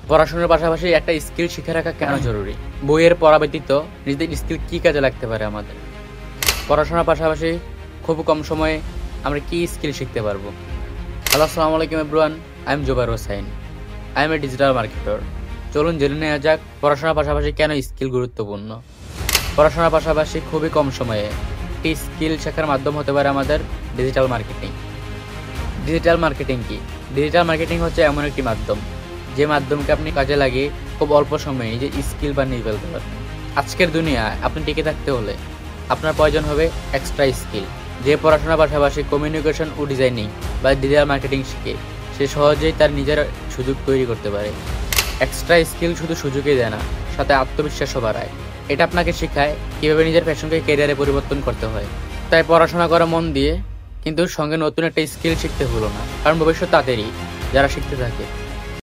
পড়াশোনার পাশাপাশি একটা স্কিল শিখে রাখা কেন জরুরি? বইয়ের পড়া ব্যতীত নিজেদের স্কিল কি কাজে লাগতে পারে আমাদের? পড়াশোনার পাশাপাশি খুব কম সময়ে আমরা কি স্কিল শিখতে পারবো? হ্যালো, আসসালামু আলাইকুম everyone. I am Zubair Hossain. I am a digital marketer. চলুন জেনে নেওয়া যাক পড়াশোনার পাশাপাশি কেন স্কিল গুরুত্বপূর্ণ। পড়াশোনার পাশাপাশি খুবই কম সময়ে একটি স্কিল শেখার মাধ্যম হতে পারে আমাদের ডিজিটাল মার্কেটিং। ডিজিটাল মার্কেটিং কি? ডিজিটাল মার্কেটিং হচ্ছে এমন একটি মাধ্যম যে মাধ্যমকে আপনি কাজে লাগিয়ে খুব অল্প সময়ে নিজের স্কিল বানিয়ে ফেলতে পারবেন। আজকের দুনিয়ায় আপনি টিকে থাকতে হলে আপনার প্রয়োজন হবে এক্সট্রা স্কিল। যে পড়াশোনার পাশাপাশি কমিউনিকেশন ও ডিজাইনিং বা ডিজিটাল মার্কেটিং শিখে সে সহজেই তার নিজের সুযোগ তৈরি করতে পারে। এক্সট্রা স্কিল শুধু সুযোগই দেয় না, সাথে আত্মবিশ্বাসও বাড়ায়। এটা আপনাকে শেখায় কীভাবে নিজের প্যাশনকে ক্যারিয়ারে পরিবর্তন করতে হয়। তাই পড়াশোনা করা মন দিয়ে, কিন্তু সঙ্গে নতুন একটা স্কিল শিখতে হলো না, কারণ ভবিষ্যৎ তাদেরই যারা শিখতে থাকে।